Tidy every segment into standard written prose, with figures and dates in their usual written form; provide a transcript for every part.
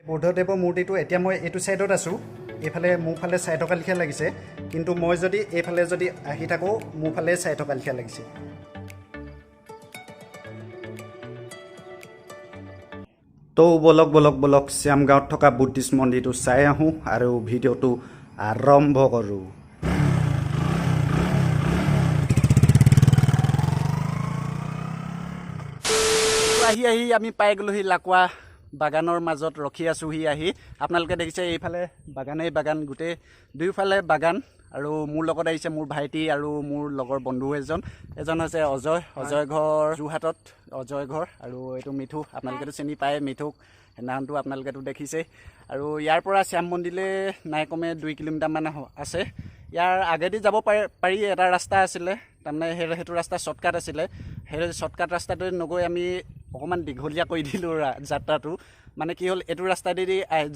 বুদ্ধদেৱৰ মূৰ্তিটো এতিয়া মই এইটো ছাইডত আছোঁ, এইফালে মোৰ ফালে চাই থকা লিখা লাগিছে, কিন্তু মই যদি এইফালে যদি আহি থাকোঁ মোৰ ফালে চাই থকা লিখা লাগিছে। তো বলক বলক বলক শ্যাম গাঁৱত থকা বুদ্ধিষ্ট মন্দিৰটো চাই আহোঁ আৰু ভিডিঅ'টো আৰম্ভ কৰোঁ। আহি আমি পাই গ'লোহি লাকুৱা বাগানৰ মাজত ৰখি আছোঁহি আহি। আপোনালোকে দেখিছে এইফালে বাগানেই বাগান, গোটেই দুয়োফালে বাগান। আৰু মোৰ লগত আহিছে মোৰ ভাইটি আৰু মোৰ লগৰ বন্ধু এজন হৈছে অজয় ঘৰ যোৰহাটত, অজয় ঘৰ। আৰু এইটো মিঠু, আপোনালোকেতো চিনি পায় মিঠুক, সেইদিনাখনটো আপোনালোকেতো দেখিছেই। আৰু ইয়াৰ পৰা শ্যাম মন্দিৰলৈ নাই কমে 2 কিলোমিটাৰমান আছে। ইয়াৰ আগেদি যাব পাৰি, এটা ৰাস্তা আছিলে, তাৰমানে সেইটো ৰাস্তা শ্বৰ্টকাট আছিলে। সেই শ্বৰ্টকাট ৰাস্তাটোৱে নগৈ আমি অকণমান দীঘলীয়া কৰি দিলোঁ যাত্ৰাটো। মানে কি হ'ল, এইটো ৰাস্তাদি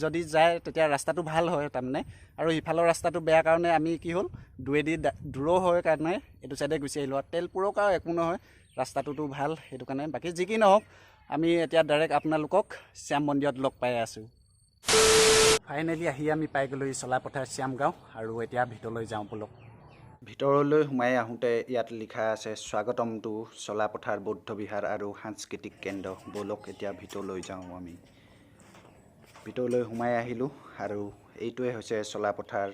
যদি যায় তেতিয়া ৰাস্তাটো ভাল হয় তাৰমানে, আৰু ইফালৰ ৰাস্তাটো বেয়া কাৰণে আমি কি হ'ল দুৱেদি দূৰো হয় কাৰণে এইটো চাইডে গুচি আহিলোঁ। আৰু তেল পুৰক আৰু একো নহয়, ৰাস্তাটোতো ভাল, সেইটো কাৰণে। বাকী যি কি নহওক, আমি এতিয়া ডাইৰেক্ট আপোনালোকক শ্যাম মন্দিৰত লগ পাই আছোঁ। ফাইনেলি আহি আমি পাই গ'লোঁ চলাপথাৰ শ্যাম গাঁও, আৰু এতিয়া ভিতৰলৈ যাওঁ বলক। ভিতৰলৈ সোমাই আহোঁতে ইয়াত লিখা আছে স্বাগতম টু চলাপথাৰ বৌদ্ধ বিহাৰ আৰু সাংস্কৃতিক কেন্দ্ৰ। বলক এতিয়া ভিতৰলৈ যাওঁ। আমি ভিতৰলৈ সোমাই আহিলোঁ, আৰু এইটোৱে হৈছে চলাপথাৰ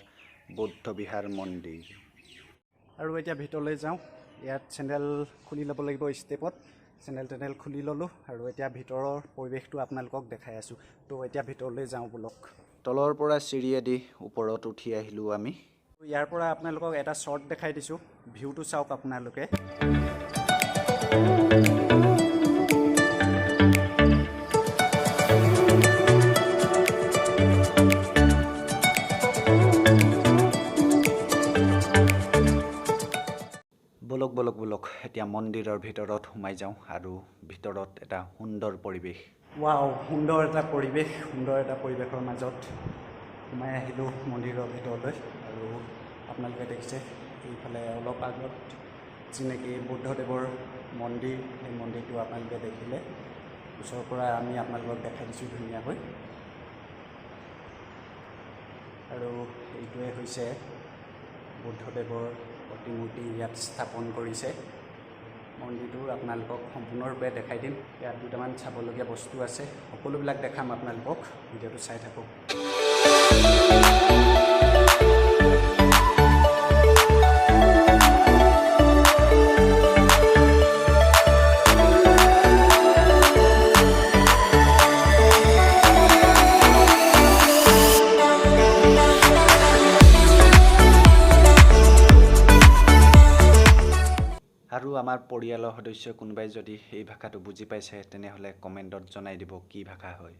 বৌদ্ধ বিহাৰ মন্দিৰ। আৰু এতিয়া ভিতৰলৈ যাওঁ। ইয়াত চেণ্ডেল খুলি ল'ব লাগিব ষ্টেপত, চেণ্ডেল খুলি ল'লোঁ, আৰু এতিয়া ভিতৰৰ পৰিৱেশটো আপোনালোকক দেখাই আছোঁ। তো এতিয়া ভিতৰলৈ যাওঁ বলক। তলৰ পৰা চিৰিয়েদি ওপৰত উঠি আহিলোঁ আমি। ইয়াৰ পৰা আপোনালোকক এটা শ্বৰ্ট দেখাই দিছোঁ, ভিউটো চাওক আপোনালোকে। বলক বলক বলক এতিয়া মন্দিৰৰ ভিতৰত সোমাই যাওঁ, আৰু ভিতৰত এটা সুন্দৰ পৰিৱেশ। ৱাও, সুন্দৰ এটা পৰিৱেশৰ মাজত সোমাই আহিলোঁ মন্দিৰৰ ভিতৰলৈ। আৰু আপোনালোকে দেখিছে এইফালে অলপ আগত চিনাকি বুদ্ধদেৱৰ মন্দিৰ, সেই মন্দিৰটো আপোনালোকে দেখিলে। ওচৰৰ পৰা আমি আপোনালোকক দেখাই দিছোঁ ধুনীয়াকৈ। আৰু এইটোৱে হৈছে বুদ্ধদেৱৰ প্ৰতিমূৰ্তি ইয়াত স্থাপন কৰিছে। মন্দিৰটো আপোনালোকক সম্পূৰ্ণৰূপে দেখাই দিম। ইয়াত দুটামান চাবলগীয়া বস্তু আছে, সকলোবিলাক দেখাম আপোনালোকক, ভিডিঅ'টো চাই থাকক। আৰু আমাৰ পৰিয়ালৰ সদস্য কোনোবাই যদি এই ভাষাটো বুজি পাইছে তেনেহ'লে কমেণ্টত জনাই দিব কি ভাষা হয়।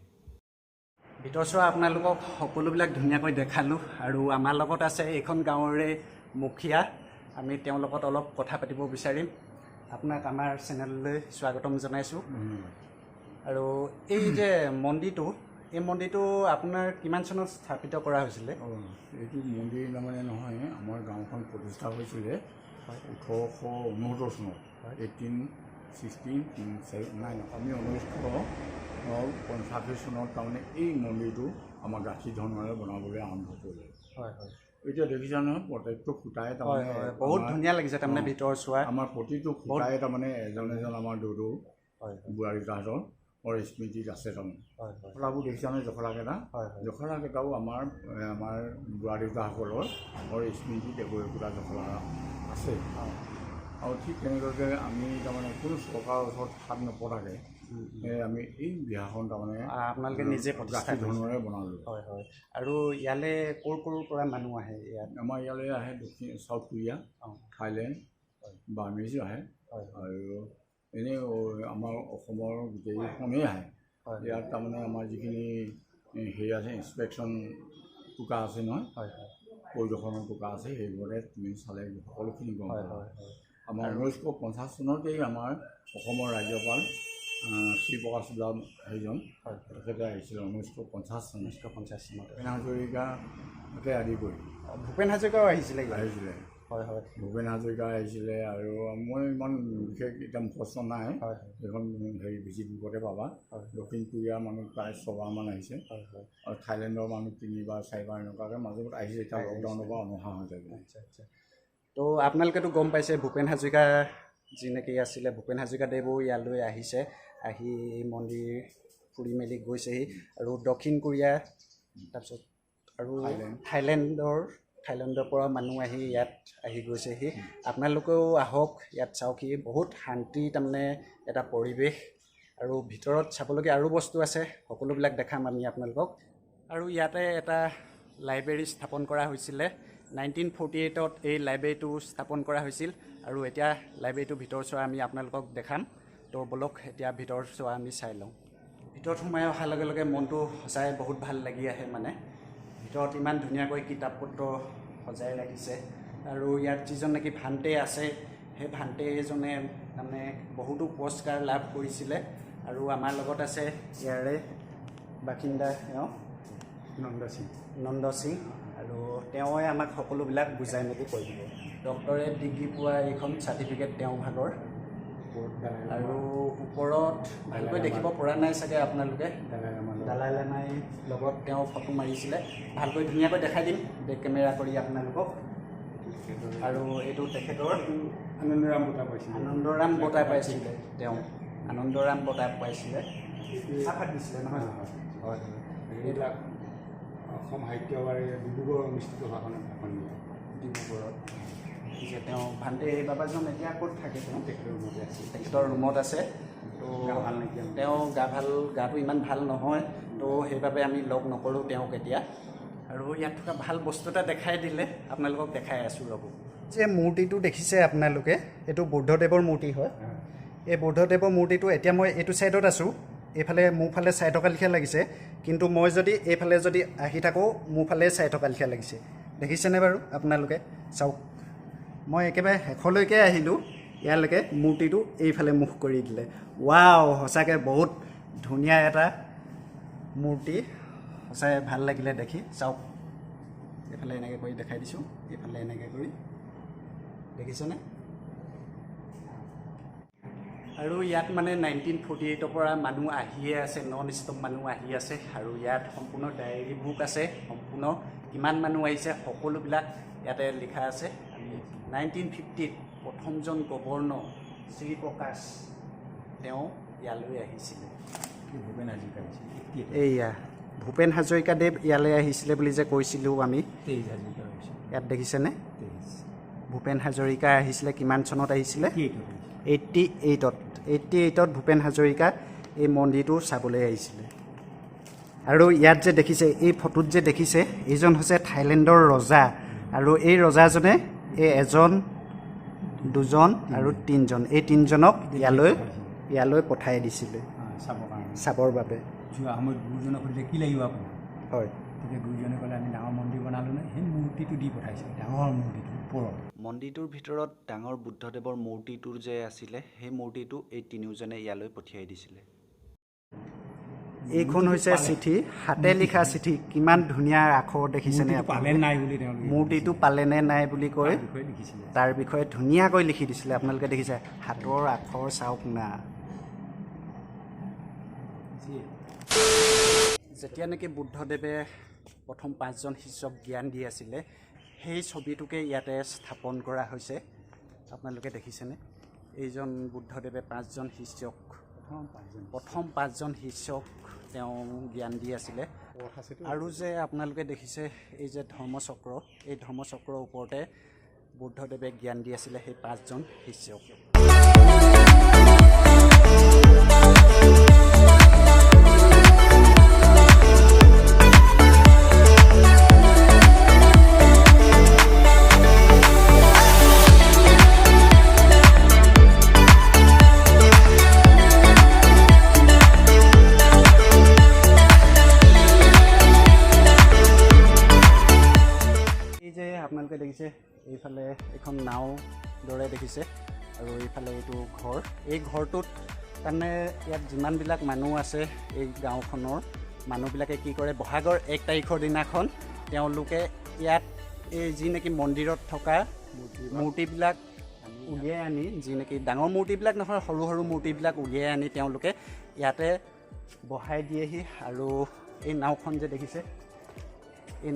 ভিতৰচোৱা আপোনালোকক সকলোবিলাক ধুনীয়াকৈ দেখালোঁ। আৰু আমাৰ লগত আছে এইখন গাঁৱৰে মুখীয়া, আমি তেওঁৰ লগত অলপ কথা পাতিব বিচাৰিম। আপোনাক আমাৰ চেনেললৈ স্বাগতম জনাইছোঁ। আৰু এই যে মন্দিৰটো, এই মন্দিৰটো আপোনাৰ কিমান চনত স্থাপিত কৰা হৈছিলে? এইটো মন্দিৰ তাৰমানে নহয়, আমাৰ গাঁওখন প্ৰতিষ্ঠা হৈছিলে 1869 চনত, 1869। আমি 1985 চনত তাৰমানে এই মন্দিৰটো আমাৰ গাঁঠি ধৰ্মৰে বনাবলৈ আৰম্ভ কৰিলে। হয় হয়। এতিয়া দেখিছা নহয়, প্ৰত্যেকটো খুঁটাই তাৰমানে বহুত ধুনীয়া লাগিছে তাৰমানে ভিতৰ চোৱা। আমাৰ প্ৰতিটো খুঁটাই তাৰমানে এজন আমাৰ দৌদৌ বুঢ়াৰী তাহাঁতৰ স্মৃতিত আছে তাৰমানে। জখলাবোৰ দেখিছা নহয়, জখলাকেইটাও আমাৰ বুঢ়া দেউতাসকলৰ স্মৃতিত একোটা জখলা আছে। আৰু ঠিক তেনেকৈ আমি তাৰমানে কোনো চৰকাৰৰ ওচৰত হাত নপতাকৈ আমি এই বিহাৰখন তাৰমানে আপোনালোকে নিজে গাঁঠি ধৰ্মৰে বনালোঁ। হয় হয়। আৰু ইয়ালৈ ক'ৰ পৰা মানুহ আহে? ইয়াত আমাৰ ইয়ালৈ আহে চাউথ কোৰিয়া, থাইলেণ্ড, বাৰ্মিজ আহে, আৰু এনেই আমাৰ অসমৰ গোটেইখনেই আহে। ইয়াত তাৰমানে আমাৰ যিখিনি হেৰি আছে, ইনস্পেকশ্যন টোকা আছে নহয়, পৰিদৰ্শনৰ টোকা আছে, সেইবোৰতে তুমি চালে সকলোখিনি গম পাবা। আমাৰ 1950 চনতেই আমাৰ অসমৰ ৰাজ্যপাল শ্ৰীপ্ৰকাশ হেৰিজন তেখেতে আহিছিলে 1950 চনত। ভূপেন হাজৰিকাকে আদি কৰি ভূপেন হাজৰিকাও আহিছিলে। হয় হয় ভূপেন হাজৰিকা আহিছিলে আৰু মই ইমান বিশেষ একদম প্ৰশ্ন নাই এইখন হেৰি ভিজিট বুকতে পাবা দক্ষিণ কোৰিয়াৰ মানুহ প্ৰায় 6বাৰমান আহিছে আৰু থাইলেণ্ডৰ মানুহ 3বাৰ 4বাৰ এনেকুৱাকৈ মাজত আহিছে এতিয়া লকডাউনৰ পৰা অনহা হৈ যাব আচ্ছা আচ্ছা তো আপোনালোকেতো গম পাইছে ভূপেন হাজৰিকা যি নেকি আছিলে ভূপেন হাজৰিকাদেৱো ইয়ালৈ আহিছে আহি মন্দিৰ ফুৰি মেলি গৈছেহি আৰু দক্ষিণ কোৰিয়া তাৰপিছত আৰু থাইলেণ্ডৰ পৰা মানুহ আহি ইয়াত আহি গৈছেহি আপোনালোকেও আহক ইয়াত চাওকহি বহুত শান্তি তাৰমানে এটা পৰিৱেশ আৰু ভিতৰত চাবলগীয়া আৰু বস্তু আছে সকলোবিলাক দেখাম আমি আপোনালোকক আৰু ইয়াতে এটা লাইব্ৰেৰী স্থাপন কৰা হৈছিলে 1948ত এই লাইব্ৰেৰীটো স্থাপন কৰা হৈছিল আৰু এতিয়া লাইব্ৰেৰীটোৰ ভিতৰ চোৱা আমি আপোনালোকক দেখাম তো বলক এতিয়া ভিতৰ চোৱা আমি চাই লওঁ ভিতৰত সোমাই অহাৰ লগে লগে মনটো সঁচাই বহুত ভাল লাগি আহে মানে ভিতৰত ইমান ধুনীয়াকৈ কিতাপ পত্ৰ সজাই ৰাখিছে আৰু ইয়াত যিজন নেকি ভান্তে আছে সেই ভান্তেজনে তাৰমানে বহুতো পুৰস্কাৰ লাভ কৰিছিলে আৰু আমাৰ লগত আছে ইয়াৰে বাসিন্দা তেওঁ নন্দ সিং আৰু তেওঁৱে আমাক সকলোবিলাক বুজাই মেলি কৈ দিব ডক্টৰেট ডিগ্ৰী পোৱা এইখন চাৰ্টিফিকেট তেওঁ ভাগৰ আৰু ওপৰত ভালকৈ দেখিব পৰা নাই চাগে আপোনালোকে দালাই লামাই লগত তেওঁ ফটো মাৰিছিলে ভালকৈ ধুনীয়াকৈ দেখাই দিম বেক কেমেৰা কৰি আপোনালোকক আৰু এইটো তেখেতৰ আনন্দৰাম বঁটা পাইছিলে তেওঁ আনন্দৰাম বঁটা পাইছিলে চাফাত দিছিলে নহয় হয় এইবিলাক অসম সাহিত্য এৱাৰ্ডে ডিব্ৰুগড় অনুষ্ঠিত ভাষণত ভাষণ দিয়ে ডিব্ৰুগড়ত যে তেওঁ ভান্তে বাবাজন এতিয়া ক'ত থাকে তেওঁ তেখেতৰ ৰুমত আছে তো তেওঁ গাটো ইমান ভাল নহয় তো সেইবাবে আমি লগ নকৰোঁ তেওঁক এতিয়া আৰু ইয়াত থকা ভাল বস্তু এটা দেখাই দিলে আপোনালোকক দেখাই আছোঁ ৰ'ব যে মূৰ্তিটো দেখিছে আপোনালোকে এইটো বুদ্ধদেৱৰ মূৰ্তি হয় এই বুদ্ধদেৱৰ মূৰ্তিটো এতিয়া মই এইটো ছাইডত আছোঁ এইফালে মোৰফালে চাই থকা লিখা লাগিছে কিন্তু মই যদি এইফালে যদি আহি থাকোঁ মোৰফালে চাই থকা লিখা লাগিছে দেখিছেনে বাৰু আপোনালোকে চাওক মই একেবাৰে শেষলৈকে আহিলোঁ ইয়ালৈকে মূৰ্তিটো এইফালে মুখ কৰি দিলে ৱাও সঁচাকৈ বহুত ধুনীয়া এটা মূৰ্তি সঁচাই ভাল লাগিলে দেখি চাওক এইফালে এনেকৈ কৰি দেখাই দিছোঁ এইফালে এনেকৈ কৰি দেখিছেনে আৰু ইয়াত মানে 1948ৰ পৰা মানুহ আহিয়ে আছে নন ষ্টপ মানুহ আহি আছে আৰু ইয়াত সম্পূৰ্ণ ডায়েৰী বুক আছে সম্পূৰ্ণ কিমান মানুহ আহিছে সকলোবিলাক ইয়াতে লিখা আছে আমি 1950ত প্ৰথমজন গভৰ্ণৰ শ্ৰী প্ৰকাশ তেওঁ ইয়ালৈ আহিছিলে ভূপেন হাজৰিকা এইয়া ভূপেন হাজৰিকাদেৱ ইয়ালৈ আহিছিলে বুলি যে কৈছিলোঁ আমি 23 হাজৰিকা ইয়াত দেখিছেনে ভূপেন হাজৰিকা আহিছিলে কিমান চনত আহিছিলে 88ত ভূপেন হাজৰিকা এই মন্দিৰটো চাবলৈ আহিছিলে আৰু ইয়াত যে দেখিছে এই ফটোত যে দেখিছে এইজন হৈছে থাইলেণ্ডৰ ৰজা আৰু এই ৰজাজনে এই এজন দুজন আৰু তিনিজন এই তিনিজনক ইয়ালৈ পঠাই দিছিলে চাবৰ বাবে যোৱা সময়ত গুৰুজনক সুধিলে কি লাগিব আপোনাৰ হয় তেতিয়া গুৰুজনে ক'লে আমি ডাঙৰ মন্দিৰ বনালোঁ নে সেই মূৰ্তিটো দি পঠাইছে ডাঙৰ মন্দিৰটো ওপৰত মন্দিৰটোৰ ভিতৰত ডাঙৰ বুদ্ধদেৱৰ মূৰ্তিটোৰ যে আছিলে সেই মূৰ্তিটো এই তিনিওজনে ইয়ালৈ পঠিয়াই দিছিলে এইখন হৈছে চিঠি হাতে লিখা চিঠি কিমান ধুনীয়া আখৰ দেখিছেনে পালে নাই বুলি তেওঁ মূৰ্তিটো পালেনে নাই বুলি কৈ তাৰ বিষয়ে ধুনীয়াকৈ লিখি দিছিলে আপোনালোকে দেখিছে হাতৰ আখৰ চাওক না যেতিয়া নেকি বুদ্ধদেৱে প্ৰথম 5জন শিষ্যক জ্ঞান দি আছিলে সেই ছবিটোকে ইয়াতে স্থাপন কৰা হৈছে আপোনালোকে দেখিছেনে এইজন বুদ্ধদেৱে 5জন শিষ্যক প্ৰথম 5জন শিষ্যক তেওঁ জ্ঞান দি আছিলে আৰু যে আপোনালোকে দেখিছে এই যে ধৰ্মচক্ৰ এই ধৰ্মচক্ৰৰ ওপৰতে বুদ্ধদেৱে জ্ঞান দি আছিলে সেই 5জন শিষ্যক আপোনালোকে দেখিছে এইফালে এখন নাও দৰে দেখিছে আৰু এইফালে এইটো ঘৰ এই ঘৰটোত তাৰমানে ইয়াত যিমানবিলাক মানুহ আছে এই গাঁওখনৰ মানুহবিলাকে কি কৰে বহাগৰ 1 তাৰিখৰ দিনাখন তেওঁলোকে ইয়াত এই যি নেকি মন্দিৰত থকা মূৰ্তিবিলাক উলিয়াই আনি যি নেকি ডাঙৰ মূৰ্তিবিলাক নহয় সৰু সৰু মূৰ্তিবিলাক উলিয়াই আনি তেওঁলোকে ইয়াতে বহাই দিয়েহি আৰু এই নাওখন যে দেখিছে এই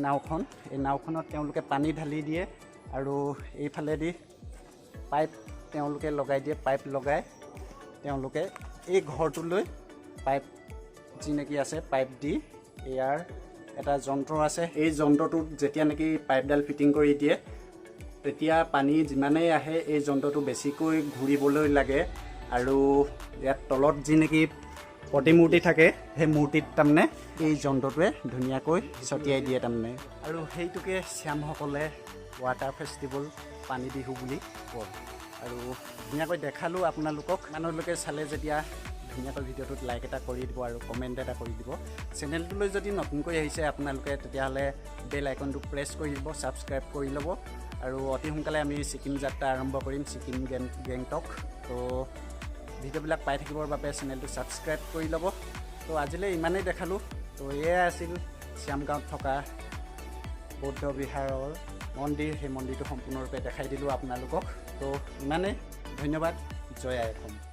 নাওখনত তেওঁলোকে পানী ঢালি দিয়ে আৰু এইফালেদি পাইপ তেওঁলোকে লগাই দিয়ে পাইপ লগাই তেওঁলোকে এই ঘৰটোলৈ পাইপ যি নেকি আছে পাইপ দি ইয়াৰ এটা যন্ত্ৰ আছে এই যন্ত্ৰটোত যেতিয়া নেকি পাইপডাল ফিটিং কৰি দিয়ে তেতিয়া পানী যিমানেই আহে এই যন্ত্ৰটো বেছিকৈ ঘূৰিবলৈ লাগে আৰু ইয়াত তলত যি নেকি প্ৰতিমূৰ্তি থাকে সেই মূৰ্তিত তাৰমানে এই যন্ত্ৰটোৱে ধুনীয়াকৈ ছটিয়াই দিয়ে তাৰমানে আৰু সেইটোকে শ্যামসকলে ৱাটাৰ ফেষ্টিভেল পানী বিহু বুলি কয় আৰু ধুনীয়াকৈ দেখালোঁ আপোনালোকক মানুহলোকে চালে যেতিয়া ধুনীয়াকৈ ভিডিঅ'টোত লাইক এটা কৰি দিব আৰু কমেণ্ট এটা কৰি দিব চেনেলটোলৈ যদি নতুনকৈ আহিছে আপোনালোকে তেতিয়াহ'লে বেল আইকনটো প্ৰেছ কৰি দিব ছাবস্ক্ৰাইব কৰি ল'ব আৰু অতি সোনকালে আমি ছিকিম যাত্ৰা আৰম্ভ কৰিম ছিকিম গেংটক তো ভিডিঅ'বিলাক পাই থাকিবৰ বাবে চেনেলটো ছাবস্ক্ৰাইব কৰি ল'ব তো আজিলৈ ইমানেই দেখালোঁ তো এয়াই আছিল শ্যামগাঁৱত থকা বৌদ্ধ বিহাৰৰ মন্দিৰ সেই মন্দিৰটো সম্পূৰ্ণৰূপে দেখাই দিলোঁ আপোনালোকক তো ইমানেই ধন্যবাদ জয় আই অসম